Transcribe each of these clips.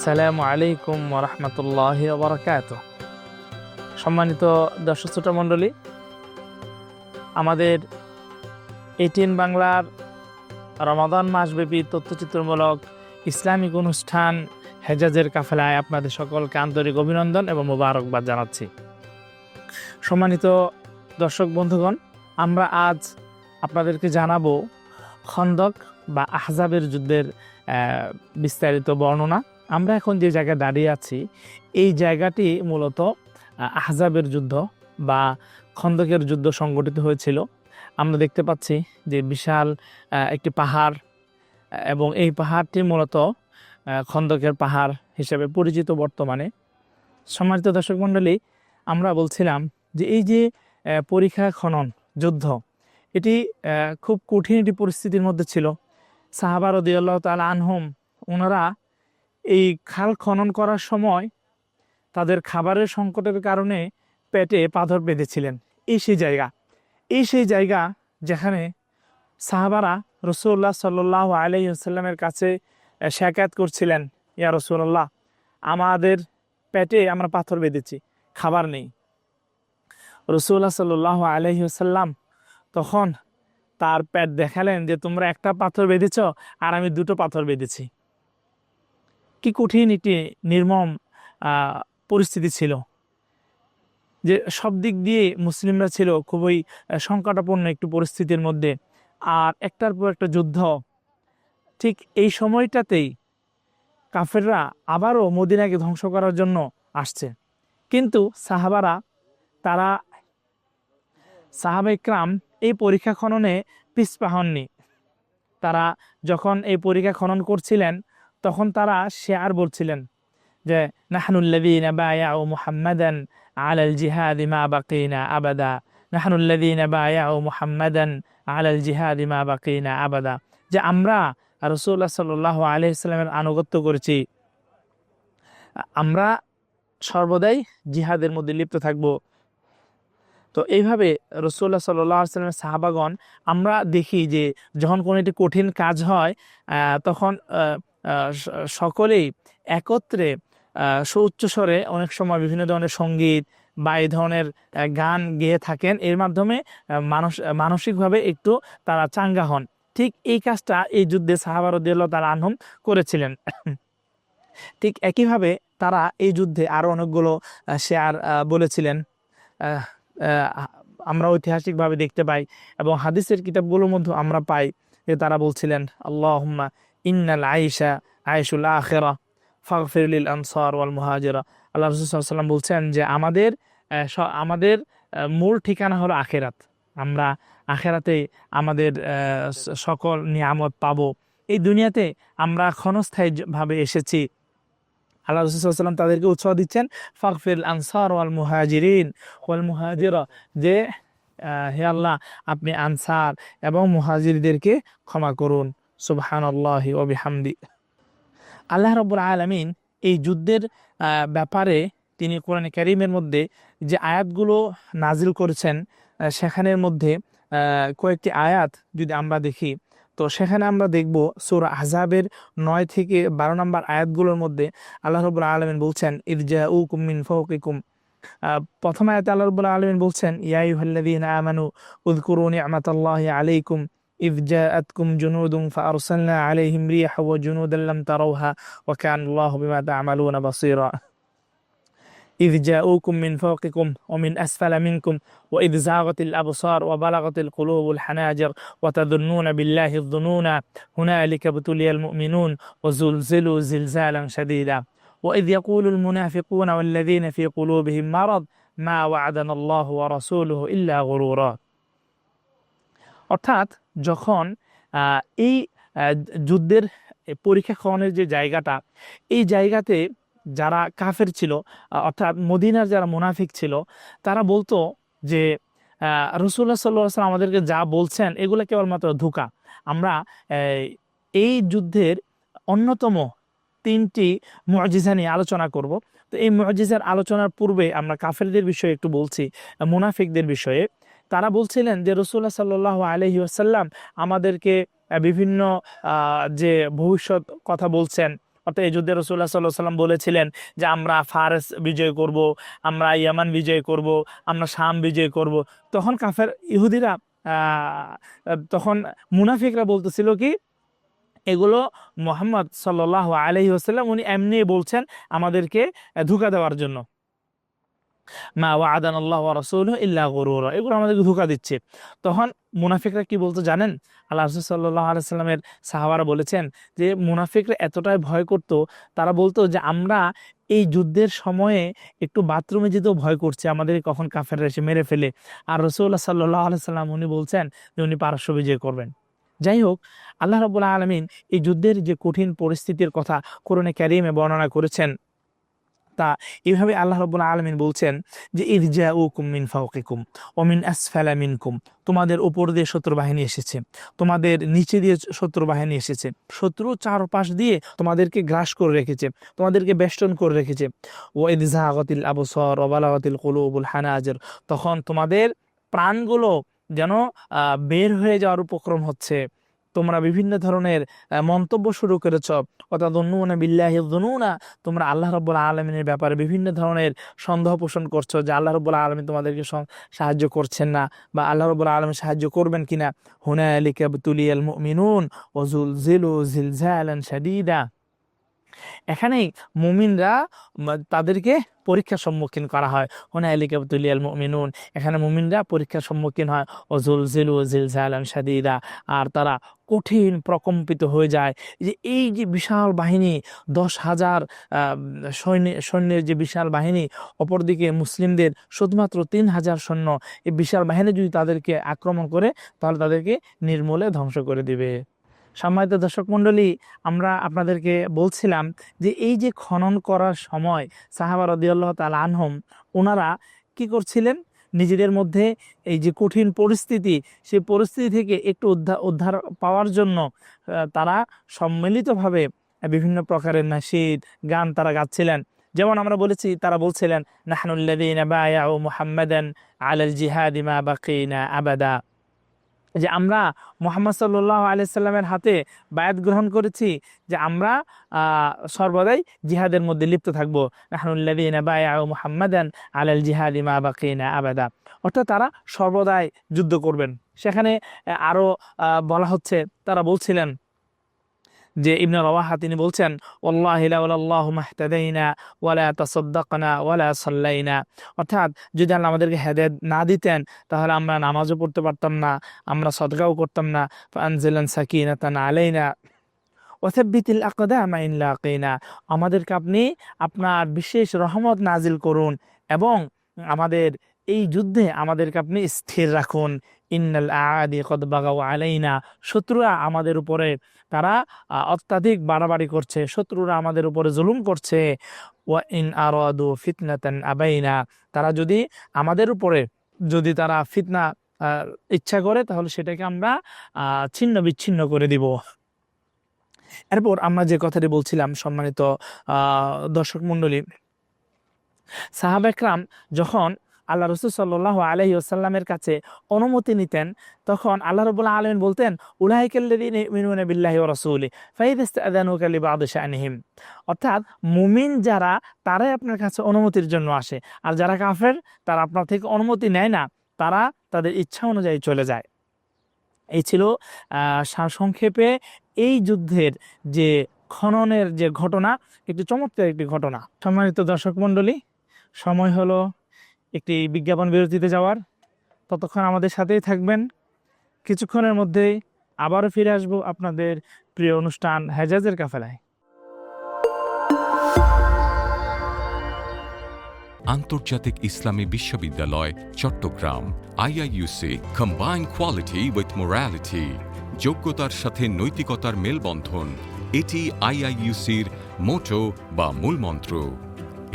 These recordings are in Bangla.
আসসালামু আলাইকুম ওয়া রাহমাতুল্লাহি ওয়া বারাকাতুহু। সম্মানিত দর্শক শ্রোতা মণ্ডলী, আমাদের এটিএন বাংলার রমাদান মাসব্যাপী তথ্যচিত্রমূলক ইসলামিক অনুষ্ঠান হেজাজের কাফেলায় আপনাদের সকলকে আন্তরিক অভিনন্দন এবং মোবারকবাদ জানাচ্ছি। সম্মানিত দর্শক বন্ধুগণ, আমরা আজ আপনাদেরকে জানাবো খন্দক বা আহজাবের যুদ্ধের বিস্তারিত বর্ণনা। আমরা এখন যে জায়গায় দাঁড়িয়ে আছি, এই জায়গাটি মূলত আহজাবের যুদ্ধ বা খন্দকের যুদ্ধ সংগঠিত হয়েছিল। আমরা দেখতে পাচ্ছি যে বিশাল একটি পাহাড়, এবং এই পাহাড়টি মূলত খন্দকের পাহাড় হিসেবে পরিচিত বর্তমানে। সম্মানিত দর্শক মণ্ডলী, আমরা বলছিলাম যে এই যে পরিখা খনন যুদ্ধ, এটি খুব কঠিন একটি পরিস্থিতির মধ্যে ছিল। সাহাবা রাদিয়াল্লাহু তাআলা আনহুম, ওনারা এই খাল খনন করার সময় তাদের খাবারের সংকটের কারণে পেটে পাথর বেঁধেছিলেন। এই সেই জায়গা যেখানে সাহাবারা রাসূলুল্লাহ সাল্লাল্লাহু আলাইহি ওয়াসাল্লামের কাছে শিকায়াত করছিলেন, ইয়া রাসূলুল্লাহ, আমাদের পেটে আমরা পাথর বেঁধেছি, খাবার নেই। রাসূলুল্লাহ সাল্লাল্লাহু আলাইহি ওয়াসাল্লাম তখন তার পেট দেখালেন যে তোমরা একটা পাথর বেঁধেছ আর আমি দুটো পাথর বেঁধেছি। কি কঠিন একটি নির্মম পরিস্থিতি ছিল, যে সব দিক দিয়ে মুসলিমরা ছিল খুবই সংকটাপন্ন একটু পরিস্থিতির মধ্যে, আর একটার পর একটা যুদ্ধ। ঠিক এই সময়টাতেই কাফেররা আবারও মদিনাকে ধ্বংস করার জন্য আসছে। কিন্তু সাহাবা ইকরাম এই পরীক্ষা খননে পিছপা হননি। তারা যখন এই পরীক্ষা খনন করছিলেন, তখন তারা শেয়ার বলছিলেন যে নাহনুল্লাযীনা বায়াউ মুহাম্মাদান আলাল জিহাদি মা বাকিনা আবাদা, নাহনুল্লাযীনা বায়াউ মুহাম্মাদান আলাল জিহাদি মা বাকিনা আবাদা, যে আমরা রাসূলুল্লাহ সাল্লাল্লাহু আলাইহি ওয়াসাল্লামের আনুগত্য করেছি, আমরা সর্বদাই জিহাদের মধ্যে লিপ্ত থাকব। তো এইভাবে রাসূলুল্লাহ সাল্লাল্লাহু আলাইহি ওয়াসাল্লামের সাহাবাগণ, আমরা দেখি যে যখন কোনো একটি কঠিন কাজ হয়, তখন সকলেই একত্রে উচ্চস্বরে অনেক সময় বিভিন্ন ধরনের সঙ্গীত বা এই ধরনের গান গেয়ে থাকেন। এর মাধ্যমে মানসিকভাবে একটু তারা চাঙ্গা হন। ঠিক এই কাজটা এই যুদ্ধে সাহাবা রাদিয়াল্লাহু তাআলা আনহুম করেছিলেন। ঠিক একইভাবে তারা এই যুদ্ধে আরো অনেকগুলো শেয়ার বলেছিলেন। আমরা ঐতিহাসিকভাবে দেখতে পাই এবং হাদিসের কিতাবগুলোর মধ্যে আমরা পাই যে তারা বলছিলেন, আল্লাহুম্মা ইন্নাল আইশা আইশুল আখিরা ফাগফির লিল আনসার ওয়াল মুহাজিরা। আল্লাহ রাসূল সাল্লাল্লাহু আলাইহি ওয়াসাল্লাম বলছেন যে আমাদের মূল ঠিকানা হলো আখিরাত। আমরা আখিরাতে আমাদের সকল নিয়ামত পাবো। এই দুনিয়াতে আমরা ক্ষণস্থায়ীভাবে এসেছি। আল্লাহ রাসূল সাল্লাল্লাহু আলাইহি ওয়াসাল্লাম তাদেরকে উৎসাহ দিচ্ছেন, ফাগফির আনসার ওয়াল মুহাজিরিন ওয়াল মুহাজিরা, যে হে আল্লাহ, আপনি আনসার এবং মুহাজিরদেরকে ক্ষমা করুন। সুবহানাল্লাহি ওয়া বিহামদি। আল্লাহ রাব্বুল আলামিন এই যুদ্ধের ব্যাপারে তিনি কোরআনে কারীমের মধ্যে যে আয়াতগুলো নাজিল করেছেন, সেখানের মধ্যে কয়েকটি আয়াত যদি আমরা দেখি, তো সেখানে আমরা দেখব সূরা আহজাবের 9 থেকে 12 নম্বর আয়াতগুলোর মধ্যে আল্লাহ রাব্বুল আলামিন বলছেন, ইরজাউকুম মিন ফাওকিকুম। প্রথম আয়াতে আল্লাহ রাব্বুল আলামিন বলছেন, ইয়া আইয়ুহাল্লাযীনা আমানু উযকুরু নি'মাতাল্লাহি আলাইকুম إذ جاءتكم جنود فأرسلنا عليهم ريحا وجنودا لم تروها وكان الله بما تعملون بصيرا إذ جاءوكم من فوقكم ومن أسفل منكم وإذ زاغت الأبصار وبلغت القلوب الحناجر وتظنون بالله الظنون هنالك ابتلي المؤمنون وزلزلوا زلزالا شديدا وإذ يقول المنافقون والذين في قلوبهم مرض ما وعدنا الله ورسوله إلا غرورا। অর্থাৎ যখন এই যুদ্ধের পরীক্ষা খননের যে জায়গাটা, এই জায়গাতে যারা কাফের ছিল, অর্থাৎ মদিনার যারা মুনাফিক ছিল, তারা বলতো যে রাসূলুল্লাহ সাল্লাল্লাহু আলাইহি ওয়াসাল্লাম আমাদেরকে যা বলছেন এগুলো কেবলমাত্র ধোঁকা। আমরা এই যুদ্ধের অন্যতম 3টি মুআজিজা নিয়ে আলোচনা করব। তো এই মুআজিজার আলোচনার পূর্বে আমরা কাফেরদের বিষয়ে একটু বলছি, মুনাফিকদের বিষয়ে। তারা বলছিলেন যে রাসূলুল্লাহ সাল্লাল্লাহু আলাইহি ওয়াসাল্লাম আমাদেরকে বিভিন্ন যে ভবিষ্যৎ কথা বলছেন, অর্থাৎ এই যুদ্ধে রাসূলুল্লাহ সাল্লাল্লাহু আলাইহি ওয়াসাল্লাম বলেছিলেন যে আমরা ফারস বিজয় করব, আমরা ইয়ামান বিজয় করব, আমরা শাম বিজয় করব। তখন কাফের ইহুদিরা তখন মুনাফিকরা বলতেছিল কি, এগুলো মুহাম্মদ সাল্লাল্লাহু আলাইহি ওয়াসাল্লাম উনি এমনি বলছেন আমাদেরকে ধোঁকা দেওয়ার জন্য। মা ওয়া'আদানাল্লাহু ওয়া রাসূলুহু ইল্লা গুরুরা, এগুলো আমাদেরকে ধোঁকা দিচ্ছে। তখন মুনাফিকরা কি বলতো জানেন? আল্লাহ রাসূল সাল্লাল্লাহু আলাইহি সাল্লামের সাহাবারা বলেছেন যে মুনাফিকরা এতটাই ভয় করত, তারা বলতো যে আমরা এই যুদ্ধের সময়ে একটু বাথরুমে যেতেও ভয় করছি, আমাদের কখন কাফেররা এসে মেরে ফেলে। আর রাসূলুল্লাহ সাল্লাল্লাহু আলাইহি সাল্লাম উনি বলছেন যে উনি পারস্য বিজয় করবেন। যাই হোক, আল্লাহ রাব্বুল আলামিন এই যুদ্ধের যে কঠিন পরিস্থিতির কথা কোরআনে কারীমে বর্ণনা করেছেন, তা এইভাবে আল্লাহ রাব্বুল আলামিন বলছেন যে ইরজাউকুম মিন ফাওকিকুম ওয়া মিন আসফালা মিনকুম, তোমাদের উপর দিয়ে শত্রু বাহিনী এসেছে, তোমাদের নিচে দিয়ে শত্রু বাহিনী এসেছে, শত্রু চারপাশ দিয়ে তোমাদেরকে গ্রাস করে রেখেছে, তোমাদেরকে বেষ্টন করে রেখেছে। ওয়া ইয যাগাতিল আবসার ওয়া বালাগাতিল কুলুবুল হানাজির, তখন তোমাদের প্রাণগুলো যেন বের হয়ে যাওয়ার উপক্রম হচ্ছে, তোমরা বিভিন্ন ধরনের মন্তব্য শুরু করেছ। ওয়াতাযুন্নুনা বিল্লাহি যুনুনা, তোমরা আল্লাহ রাব্বুল আলামিনের ব্যাপারে বিভিন্ন ধরনের সন্দেহ পোষণ করছো যে আল্লাহ রাব্বুল আলামিন তোমাদেরকে সাহায্য করছেন না, বা আল্লাহ রাব্বুল আলামিন সাহায্য করবেন কিনা। হুনালিকা বুতুলিয়াল মুমিনুন ওয়া যুলজিলু জিলজালান শাদীদা, এখানেই মুমিনরা তাদেরকে পরীক্ষার সম্মুখীন করা হয়। হুনালিকা বুতুলিয়াল মুমিনুন, এখানে মুমিনরা পরীক্ষার সম্মুখীন হয়। ওয়া যুলজিলু জিলজালান শাদীদা, আর তারা কঠিন প্রকম্পিত হয়ে যায়। যে এই যে বিশাল বাহিনী, 10,000 সৈন্যের যে বিশাল বাহিনী, অপরদিকে মুসলিমদের শুধুমাত্র 3,000 সৈন্য, এই বিশাল বাহিনী যদি তাদেরকে আক্রমণ করে তাহলে তাদেরকে নির্মূলে ধ্বংস করে দিবে। সম্মানিত দর্শক মণ্ডলী, আমরা আপনাদেরকে বলছিলাম যে এই যে খনন করার সময় সাহাবা রাদিয়াল্লাহু তাআলা আনহুম ওনারা কি করছিলেন, নিজেদের মধ্যে এই যে কঠিন পরিস্থিতি, সেই পরিস্থিতি থেকে একটু উদ্ধার পাওয়ার জন্য তারা সম্মিলিতভাবে বিভিন্ন প্রকারের নাশিদ গান তারা গাচ্ছিলেন। যেমন আমরা বলেছি, তারা বলছিলেন নাহনুল্লাযীনা বায়াউ মুহাম্মাদান আলাল জিহাদি মা বাকিনা আবাদা, যে আমরা মুহাম্মদ সাল্লাল্লাহু আলাইহি সাল্লামের হাতে বায়াত গ্রহণ করেছি যে আমরা সর্বদাই জিহাদের মধ্যে লিপ্ত থাকব। নাহনুল্লাযীনা বায়াউ মুহাম্মাদান আলাল জিহাদি মা বাকিনা আবাদা, অর্থাৎ তারা সর্বদাই যুদ্ধ করবেন। সেখানে আরো বলা হচ্ছে, তারা বলছিলেন যে ইবনে রাওয়াহা তিনি বলছেন ওয়াল্লাহি লাউলাল্লাহু মাহতাদাইনা ওয়ালা তাসাদ্দাকনা ওয়ালা সাল্লাইনা, অর্থাৎ যদি আল্লাহ আমাদেরকে হেদায়েত না দিতেন তাহলে আমরা নামাজও পড়তে পারতাম না, আমরা সদকাও করতাম না। ফাআনজিলান সাকিনাতান আলাইনা ওয়া সাব্বিতিল আকদামা ইন লাকিনা, আমাদেরকে আপনি আপনার বিশেষ রহমত নাজিল করুন এবং আমাদের এই যুদ্ধে আমাদেরকে আপনি স্থির রাখুন। ইন্নাল আদি কদ বাগাও আলাইনা, শত্রুরা আমাদের উপরে তারা অত্যাধিক বাড়াবাড়ি করছে, শত্রুরা আমাদের উপরে জুলুম করছে। ওয়া ইন আরাদু ফিতনাতান আবাইনা, তারা যদি আমাদের উপরে তারা ফিতনা ইচ্ছা করে তাহলে সেটাকে আমরা ছিন্ন বিচ্ছিন্ন করে দিব। এরপর আমরা যে কথাটি বলছিলাম, সম্মানিত দর্শক মণ্ডলী, সাহাবা একরাম যখন আল্লাহ রাসূল সাল্লাল্লাহু আলাইহি ওয়াসাল্লামের কাছে অনুমতি নিতেন, তখন আল্লাহ রাব্বুল আলামিন বলতেন উলাইকাল্লাযীনা ইউমিনুনা বিল্লাহি ওয়া রাসূলিহি ফাইযা ইসতা'যানুকা লিবা'দি শা'নিহিম, অর্থাৎ মুমিন যারা তারাই আপনার কাছে অনুমতির জন্য আসে, আর যারা কাফের তারা আপনার থেকে অনুমতি নেয় না, তারা তাদের ইচ্ছা অনুযায়ী চলে যায়। এই ছিল সংক্ষেপে এই যুদ্ধের যে খননের যে ঘটনা, একটি চমৎকার একটি ঘটনা। সম্মানিত দর্শক মণ্ডলী, সময় হলো একটি বিজ্ঞাপন বিরতিতে যাওয়ার, ততক্ষণ আমাদের সাথেই থাকবেন। কিছুক্ষণের মধ্যেই আবারও ফিরে আসবো আপনাদের প্রিয় অনুষ্ঠান হেজাজের কাফেলায়। আন্তর্জাতিক ইসলামী বিশ্ববিদ্যালয় Chittagong, IIUC, combine quality with morality, যোগ্যতার সাথে নৈতিকতার মেলবন্ধন, এটি IIUCর মোটো বা মূলমন্ত্র।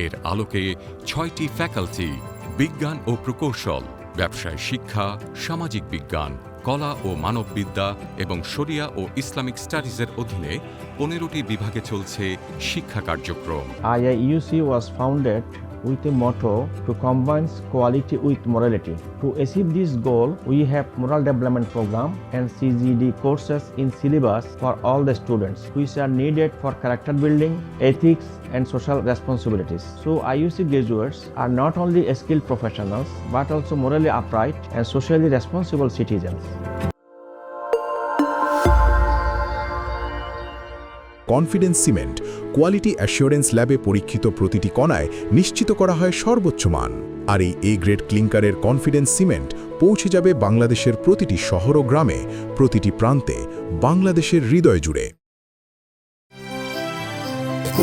এর আলোকে 6টি ফ্যাকাল্টি, বিজ্ঞান ও প্রকৌশল, ব্যবসায় শিক্ষা, সামাজিক বিজ্ঞান, কলা ও মানববিদ্যা এবং শরিয়া ও ইসলামিক স্টাডিজের অধীনে 15টি বিভাগে চলছে শিক্ষা কার্যক্রম। IIUC was founded with a motto to combine quality with morality. To achieve this goal, we have moral development program and CGD courses in syllabus for all the students, which are needed for character building, ethics, and social responsibilities. So IUC graduates are not only skilled professionals but also morally upright and socially responsible citizens. Confidence cement quality assurance ল্যাবে পরীক্ষিত প্রতিটি কণায় নিশ্চিত করা হয় সর্বোচ্চ মান। আর এই এ গ্রেড ক্লিংকারের কনফিডেন্স সিমেন্ট পৌঁছে যাবে বাংলাদেশের প্রতিটি শহর ও গ্রামে, প্রতিটি প্রান্তে, বাংলাদেশের হৃদয় জুড়ে।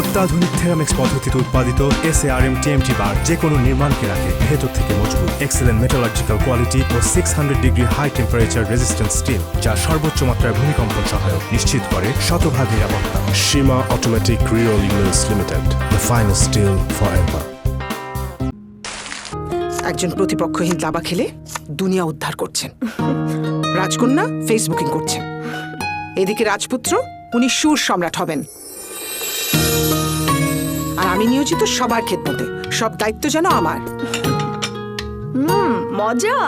অত্যাধুনিক থেরামিক্স পদ্ধতিতে উৎপাদিত SARM TMT বার যে কোনো নির্মাণকে রাখে ভেতর থেকে মজবুত। এক্সেলেন্ট মেটালজিক্যাল কোয়ালিটি ও 600 degree high temperature resistance steel, যা সর্বোচ্চ মাত্রায় ভূমিকম্পন সহায়ক নিশ্চিত করে শতভাগ নিরাপত্তা। সীমা অটোমেটিক রিওল units limited, the finest steel forever. একজন প্রতিপক্ষহীন দাবা খেলে দুনিয়া উদ্ধার করছেন, রাজকন্যা ফেসবুকিং করছেন, এদিকে রাজপুত্র উনি সুর সম্রাট হবেন, আর আমি নিয়োজিত সবার খেদমতে, সব দায়িত্ব যেন আমার। মজা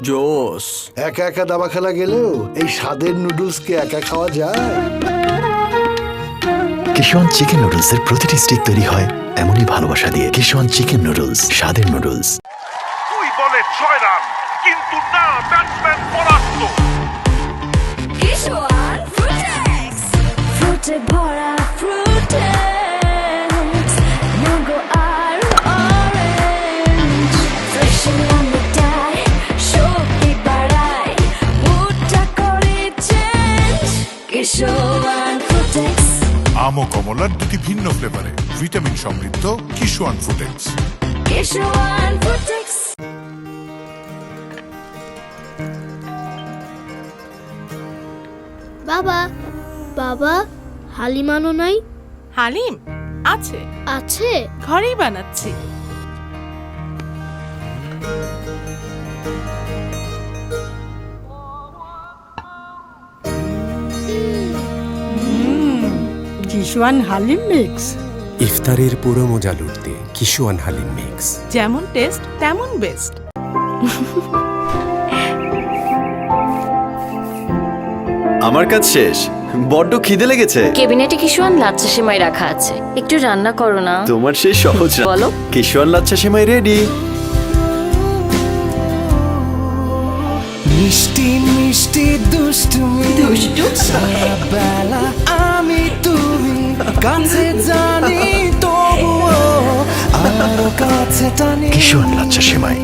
জোস। একা একা দাবা খেলা গেলেও এই স্বাদের নুডলসকে একা খাওয়া যায়? কিশোয়ান চিকেন নুডলসের প্রতিটি স্টিক তৈরি হয় এমনই ভালোবাসা দিয়ে। কিশোয়ান চিকেন নুডলস, স্বাদের নুডলস। 2 বলে 6 রান, কিন্তু না, ব্যাটসম্যান পরাস্ত। কিশোয়ান ফ্রুটেক্স, ফ্রুটে ভরা ফ্রুটেক্স, ম্যাঙ্গো আর অরেঞ্জ, ফ্রেশ আমটাই শক্তি বাড়ায়, মুডটা করে চেঞ্জ। কিশোয়ান ফ্রুটেক্স, আম ও কমলার দুটি ভিন্ন ফ্লেভারে ভিটামিন সমৃদ্ধ কিশোয়ান ফ্রুটেক্স। কিশোয়ান ফ্রুটেক্স। বাবা, বাবা, হালিম আনো নাই? হালিম আছে, আছে, ঘরেই বানাচ্ছি। কিশোয়ান হালিম মিক্স। ইফতারের পুরো মজা লুটতে কিশোয়ান হালিম মিক্স। যেমন টেস্ট তেমন বেস্ট। আমার কাজ শেষ, বড্ড খিদে লেগেছে। কেবিনেটে কিশোয়ান লাচ্ছা সেমাই রাখা আছে, একটু রান্না করো না। তোমার সেই সহজ বলো। কিশোয়ান লাচ্ছা সেমাই রেডি। মিষ্টি মিষ্টি দুষ্টুমি, বেলা আমি তুমি কাছে জানি তবুও আরো কাছে টানি। কিশোয়ান লাচ্ছা সেমাই,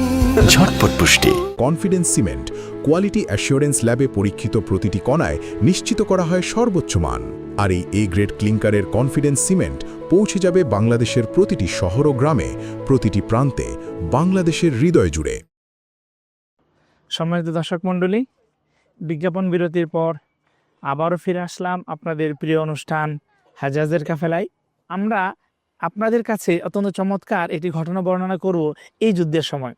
ঝটপট পুষ্টি। কনফিডেন্স সিমেন্ট কোয়ালিটি অ্যাসিওরেন্স ল্যাবে পরীক্ষিত প্রতিটি কণায় নিশ্চিত করা হয় সর্বোচ্চ মান। আর এই এ গ্রেড ক্লিংকারের কনফিডেন্স সিমেন্ট পৌঁছে যাবে বাংলাদেশের প্রতিটি শহর ও গ্রামে, প্রতিটি প্রান্তে, বাংলাদেশের হৃদয় জুড়ে। সম্মানিত দর্শক মণ্ডলী, বিজ্ঞাপন বিরতির পর আবারও ফিরে আসলাম আপনাদের প্রিয় অনুষ্ঠান হেজাজের কাফেলায়। আমরা আপনাদের কাছে অত্যন্ত চমৎকার একটি ঘটনা বর্ণনা করব এই যুদ্ধের সময়।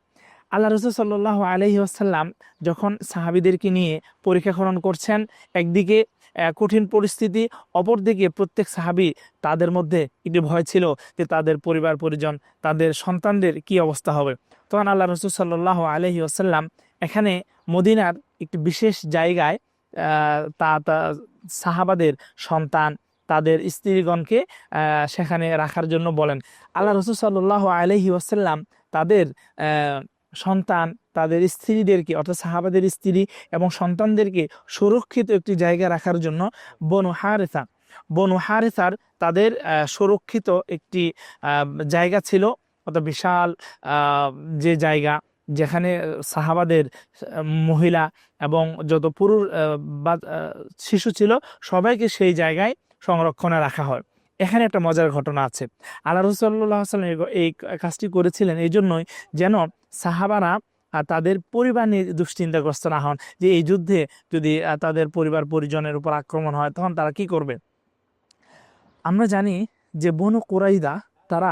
আল্লাহ রাসূল সাল্লাল্লাহু আলাইহি ওয়াসাল্লাম যখন সাহাবীদেরকে নিয়ে পরীক্ষা খনন করছেন, একদিকে কঠিন পরিস্থিতি, অপরদিকে প্রত্যেক সাহাবী তাদের মধ্যে একটি ভয় ছিল যে তাদের পরিবার পরিজন, তাদের সন্তানদের কি অবস্থা হবে। তখন আল্লাহ রাসূল সাল্লাল্লাহু আলাইহি ওয়াসাল্লাম এখানে মদিনার একটি বিশেষ জায়গায় সাহাবাদের সন্তান, তাদের স্ত্রীগণকে সেখানে রাখার জন্য বলেন। আল্লাহ রাসূল সাল্লাল্লাহু আলাইহি ওয়াসাল্লাম তাদের সন্তান, তাদের স্ত্রীদেরকে, অর্থাৎ সাহাবাদের স্ত্রী এবং সন্তানদেরকে সুরক্ষিত একটি জায়গা রাখার জন্য বনু হারেসার তাদের সুরক্ষিত একটি জায়গা ছিল, অর্থাৎ বিশাল যে জায়গা যেখানে সাহাবাদের মহিলা এবং যত পুরুষ বা শিশু ছিল সবাইকে সেই জায়গায় সংরক্ষণে রাখা হয়। এখানে একটা মজার ঘটনা আছে। আল্লাহ রাসূল সাল্লাল্লাহু আলাইহি ওয়াসাল্লাম এই কাজটি করেছিলেন এই জন্যই যেন সাহাবারা তাদের পরিবার নিয়ে দুশ্চিন্তাগ্রস্ত না হন যে এই যুদ্ধে যদি তাদের পরিবার পরিজনের উপর আক্রমণ হয় তখন তারা কি করবে। আমরা জানি যে বনু কুরাইদা তারা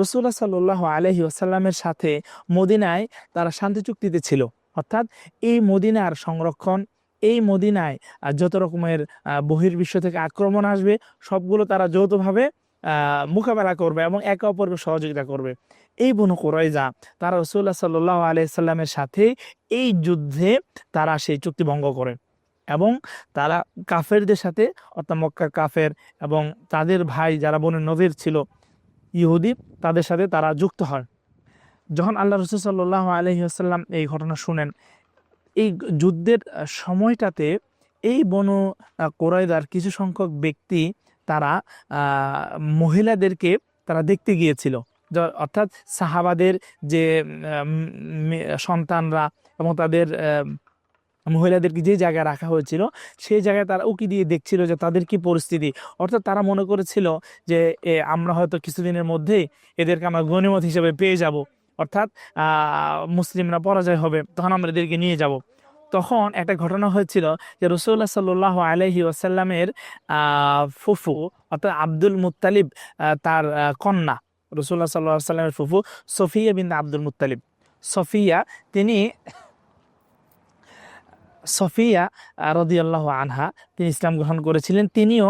রাসূলুল্লাহ সাল্লাল্লাহু আলাইহি ওয়াসাল্লামের সাথে মদিনায় তারা শান্তি চুক্তিতে ছিল, অর্থাৎ এই মদিনার সংরক্ষণ, এই মদিনায় যত রকমের বহির্বিশ্ব থেকে আক্রমণ আসবে সবগুলো তারা যৌথভাবে মোকাবেলা করবে এবং একে অপরকে সহযোগিতা করবে। এই বনু কুরাইজা তারা রাসূলুল্লাহ সাল্লাল্লাহু আলাইহি সাল্লামের সাথে এই যুদ্ধে তারা সেই চুক্তি ভঙ্গ করে এবং তারা কাফেরদের সাথে অর্থাৎ মক্কার কাফের এবং তাদের ভাই যারা বনু নযীর ছিল ইহুদি তাদের সাথে তারা যুক্ত হয়। যখন আল্লাহ রাসূল সাল্লাল্লাহু আলাইহি ওয়াসাল্লাম এই ঘটনা শুনেন, এই যুদ্ধের সময়টাতে এই বনু কুরাইজার কিছু সংখ্যক ব্যক্তি তারা মহিলাদেরকে তারা দেখতে গিয়েছিল, অর্থাৎ সাহাবাদের যে সন্তানরা এবং তাদের মহিলাদেরকে যে জায়গায় রাখা হয়েছিল সেই জায়গায় তারা উকি দিয়ে দেখছিল যে তাদের কি পরিস্থিতি। অর্থাৎ তারা মনে করেছিল যে আমরা হয়তো কিছুদিনের মধ্যেই এদেরকে আমরা গনিমত হিসেবে পেয়ে যাব, অর্থাৎ মুসলিমরা পরাজয় হবে, তখন আমরা এদেরকে নিয়ে যাব। তখন একটা ঘটনা হয়েছিল যে রাসূলুল্লাহ সাল্লাল্লাহু আলাইহি ওয়াসাল্লামের ফুফু অর্থাৎ আব্দুল মুত্তালিব তার কন্যা, রাসূলুল্লাহ সাল্লাল্লাহু আলাইহি ওয়াসাল্লামের ফুফু সফিয়া বিনতে আব্দুল মুত্তালিব, সফিয়া রাদিয়াল্লাহু আনহা তিনি ইসলাম গ্রহণ করেছিলেন। তিনিও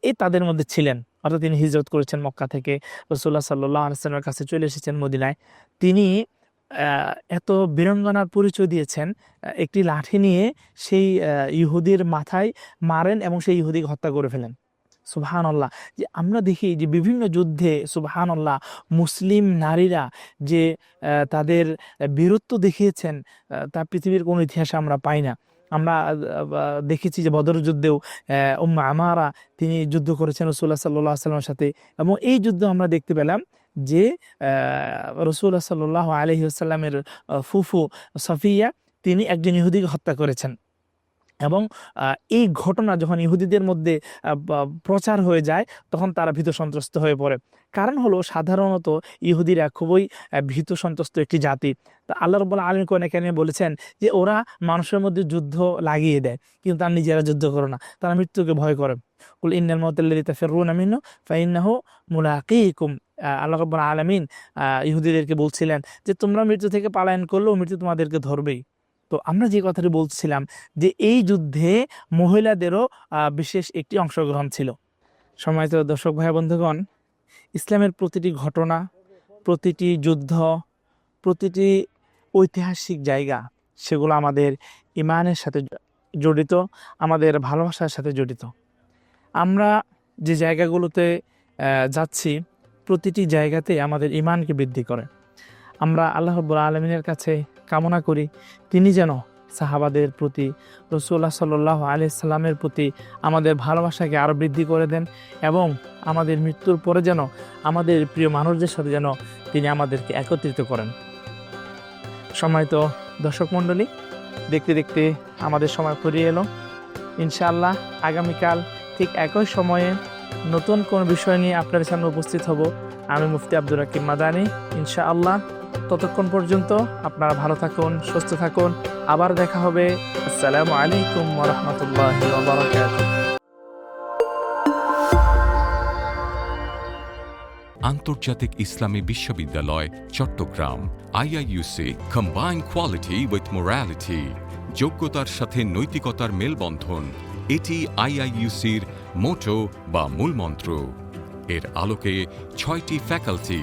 এই তাদের মধ্যে ছিলেন, অর্থাৎ তিনি হিজরত করেছেন মক্কা থেকে রাসূলুল্লাহ সাল্লাল্লাহু আলাইহি ওয়াসাল্লামের কাছে চলে এসেছেন মদিনায়। তিনি এত বীরাঙ্গনার পরিচয় দিয়েছেন, একটি লাঠি নিয়ে সেই ইহুদির মাথায় মারেন এবং সেই ইহুদিকে হত্যা করে ফেলেন। সুবহানাল্লাহ। যে আমরা দেখি যে বিভিন্ন যুদ্ধে সুবহানাল্লাহ মুসলিম নারীরা যে তাদের বীরত্ব দেখিয়েছেন তা পৃথিবীর কোনো ইতিহাসে আমরা পাই না। আমরা দেখেছি যে বদর যুদ্ধেও উম্মে আমারা তিনি যুদ্ধ করেছেন রাসূলুল্লাহ সাল্লাল্লাহু আলাইহি ওয়াসাল্লামের সাথে, এবং এই যুদ্ধে আমরা দেখতে পেলাম যে রাসূলুল্লাহ সাল্লাল্লাহু আলাইহি ওয়াসাল্লামের ফুফু সফিয়া তিনি একজন ইহুদিকে হত্যা করেছেন। এবং এই ঘটনা যখন ইহুদিদের মধ্যে প্রচার হয়ে যায় তখন তারা ভীত সন্ত্রস্ত হয়ে পড়ে। কারণ হলো সাধারণত ইহুদিরা খুবই ভীত সন্ত্রস্ত একটি জাতি। তা আল্লাহ রাব্বুল আলামিন কোরআনে কারিমে বলেছেন যে ওরা মানুষের মধ্যে যুদ্ধ লাগিয়ে দেয় কিন্তু তারা নিজেরা যুদ্ধ করে না, তারা মৃত্যুকে ভয় করে। কুল ইন্নাল মাউতাল্লাযী তাফিররুনা মিনহু ফাইন্নাহু মুলাকীকুম। আল্লাহ রাব্বুল আলামিন ইহুদিদেরকে বলছিলেন যে তোমরা মৃত্যু থেকে পলায়ন করলেও মৃত্যু তোমাদেরকে ধরবেই। তো আমরা যে কথাটি বলছিলাম যে এই যুদ্ধে মহিলাদেরও বিশেষ একটি অংশগ্রহণ ছিল। সম্মানিত দর্শক ভাই বন্ধুগণ, ইসলামের প্রতিটি ঘটনা, প্রতিটি যুদ্ধ, প্রতিটি ঐতিহাসিক জায়গা সেগুলো আমাদের ইমানের সাথে জড়িত, আমাদের ভালোবাসার সাথে জড়িত। আমরা যে জায়গাগুলোতে যাচ্ছি প্রতিটি জায়গাতে আমাদের ইমানকে বৃদ্ধি করে। আমরা আল্লাহ রাব্বুল আলামিনের কাছে কামনা করি তিনি যেন সাহাবাদের প্রতি, রাসূলুল্লাহ সাল্লাল্লাহু আলাইহি সাল্লামের প্রতি আমাদের ভালোবাসাকে আরও বৃদ্ধি করে দেন এবং আমাদের মৃত্যুর পরে যেন আমাদের প্রিয় মানুষদের সাথে যেন তিনি আমাদেরকে একত্রিত করেন। সম্মানিত দর্শক মণ্ডলী, দেখতে দেখতে আমাদের সময় ফুরিয়ে এলো। ইনশাআল্লাহ আগামীকাল ঠিক একই সময়ে নতুন কোন বিষয় নিয়ে আপনাদের সামনে উপস্থিত হব আমি মুফতি আব্দুর রাকিব মাদানী ইনশাআল্লাহ। ততক্ষণ পর্যন্ত আপনারা ভালো থাকুন, সুস্থ থাকুন। আবার দেখা হবে। আসসালামু আলাইকুম ওয়া রাহমাতুল্লাহি ওয়া বারাকাতুহু। আন্তর্জাতিক ইসলামী বিশ্ববিদ্যালয় Chittagong IIUC Combine Quality with Morality, যোগ্যতার সাথে নৈতিকতার মেলবন্ধন, এটি IIUCর মোটো বা মূলমন্ত্র। এর আলোকে 6টি ফ্যাকাল্টি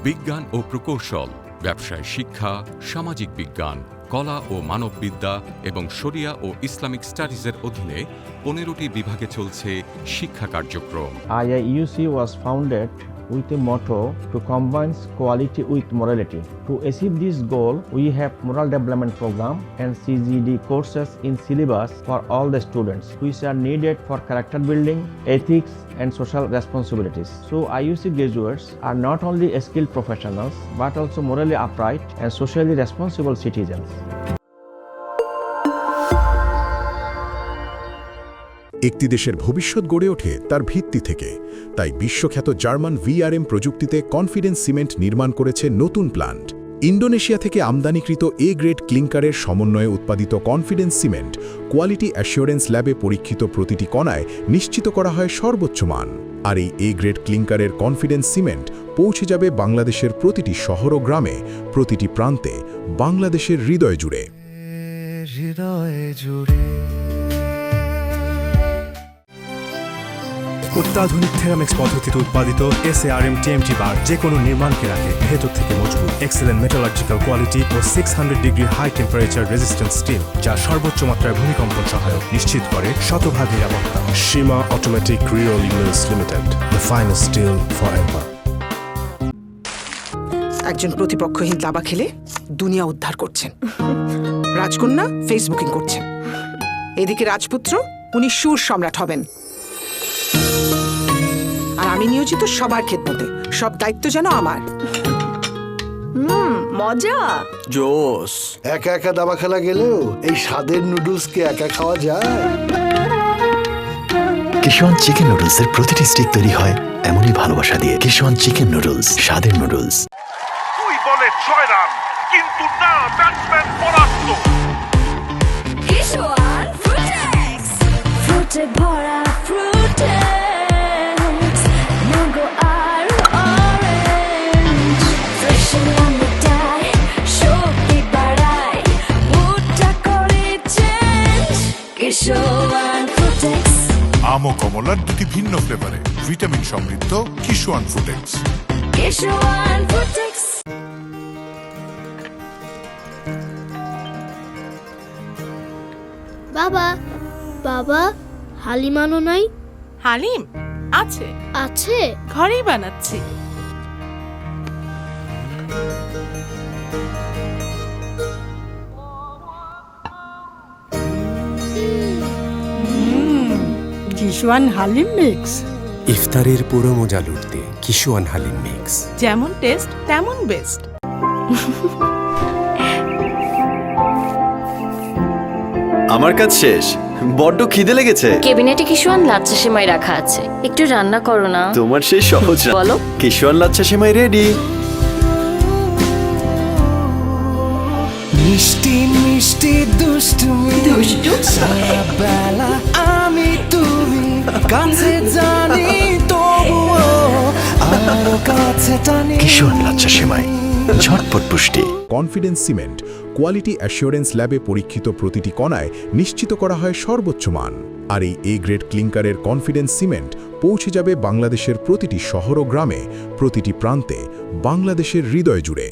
বিজ্ঞান ও প্রকৌশল, ব্যবসায় শিক্ষা, সামাজিক বিজ্ঞান, কলা ও মানববিদ্যা এবং শরিয়া ও ইসলামিক স্টাডিজের অধীনে 15টি বিভাগে চলছে শিক্ষা কার্যক্রম। IIUC was founded with a motto to combine quality with morality. To achieve this goal, we have moral development program and CGD courses in syllabus for all the students, which are needed for character building, ethics, and social responsibilities. So IUC graduates are not only skilled professionals, but also morally upright and socially responsible citizens. একটি দেশের ভবিষ্যৎ গড়ে ওঠে তার ভিত্তি থেকে। তাই বিশ্বখ্যাত জার্মান VRM প্রযুক্তিতে কনফিডেন্স সিমেন্ট নির্মাণ করেছে নতুন প্ল্যান্ট। ইন্দোনেশিয়া থেকে আমদানিকৃত A গ্রেড ক্লিংকারের সমন্বয়ে উৎপাদিত কনফিডেন্স সিমেন্ট কোয়ালিটি অ্যাসিওরেন্স ল্যাবে পরীক্ষিত প্রতিটি কণায় নিশ্চিত করা হয় সর্বোচ্চ মান। আর এই A গ্রেড ক্লিংকারের কনফিডেন্স সিমেন্ট পৌঁছে যাবে বাংলাদেশের প্রতিটি শহর ও গ্রামে, প্রতিটি প্রান্তে, বাংলাদেশের হৃদয় জুড়ে। অত্যাধুনিক থেরামিক্স পদ্ধতিতে উৎপাদিত SARM TMT বার যে কোনো নির্মাণকে রাখে ভেতর থেকে মজবুত। এক্সেলেন্ট মেটালজিক্যাল কোয়ালিটি ও 600 degree high temperature resistance steel, যা সর্বোচ্চ মাত্রায় ভূমিকম্পন সহায়ক নিশ্চিত করে শতভাগ নিরাপত্তা। সীমা অটোমেটিক রিওলি mills limited, the finest steel forever. একজন প্রতিপক্ষহীন দাবা খেলে দুনিয়া উদ্ধার করছেন। রাজকন্যা ফেসবুকিং করছেন। এদিকে রাজপুত্র উনি সুর সম্রাট হবেন। আর আমি নিয়োজিত সবার খেদমতে, সব দায়িত্ব যেন আমার। মজা। জোস। একা একা দাবা খেলা গেলেও এই স্বাদের নুডলসকে একা খাওয়া যায়? কিশোয়ান চিকেন নুডলসের প্রতিটি স্টিক তৈরি হয় এমনই ভালোবাসা দিয়ে। কিশোয়ান চিকেন নুডলস, স্বাদের নুডলস। 2 বলে 6 রান, কিন্তু না, ব্যাটসম্যান পরাস্ত। কিশোয়ান ফ্রুটেক্স, ফ্রুটে ভরা ফ্রুটেক্স, ম্যাঙ্গো আর অরেঞ্জ, ফ্রেশ মিঠাই, শক্তি বাড়ায়, মুডটা করে চেঞ্জ। কিশোয়ান ফ্রুটেক্স। আম ও কমলার 2টি ভিন্ন ফ্লেভারে ভিটামিন সমৃদ্ধ কিশোয়ান ফ্রুটেক্স। কিশোয়ান ফ্রুটেক্স। বাবা, বাবা, হালিম আনো নাই? হালিম আছে, আছে? ঘরেই বানাচ্ছি। কিশোয়ান হালিম মিক্স। ইফতারের পুরো মজা লুটতে কিশোয়ান হালিম মিক্স। যেমন টেস্ট তেমন বেস্ট। আমার কাজ শেষ, বড্ড খিদে লেগেছে। কেবিনেটে কিশোয়ান লাচ্ছা সেমাই রাখা আছে, একটু রান্না করো না। তোমার সেই সহজ না। বলো। কিশোয়ান লাচ্ছা সেমাই রেডি। মিষ্টি মিষ্টি দুষ্টুমি, বেলা আমি তুমি কাছে জানি তবুও আরো কাছে টানি। কিশোয়ান লাচ্ছা সেমাই, ঝটপট পুষ্টি। কনফিডেন্স সিমেন্ট কোয়ালিটি অ্যাসিওরেন্স ল্যাবে পরীক্ষিত প্রতিটি কণায় নিশ্চিত করা হয় সর্বোচ্চ মান। আর এই A গ্রেড ক্লিংকারের কনফিডেন্স সিমেন্ট পৌঁছে যাবে বাংলাদেশের প্রতিটি শহর ও গ্রামে, প্রতিটি প্রান্তে, বাংলাদেশের হৃদয় জুড়ে।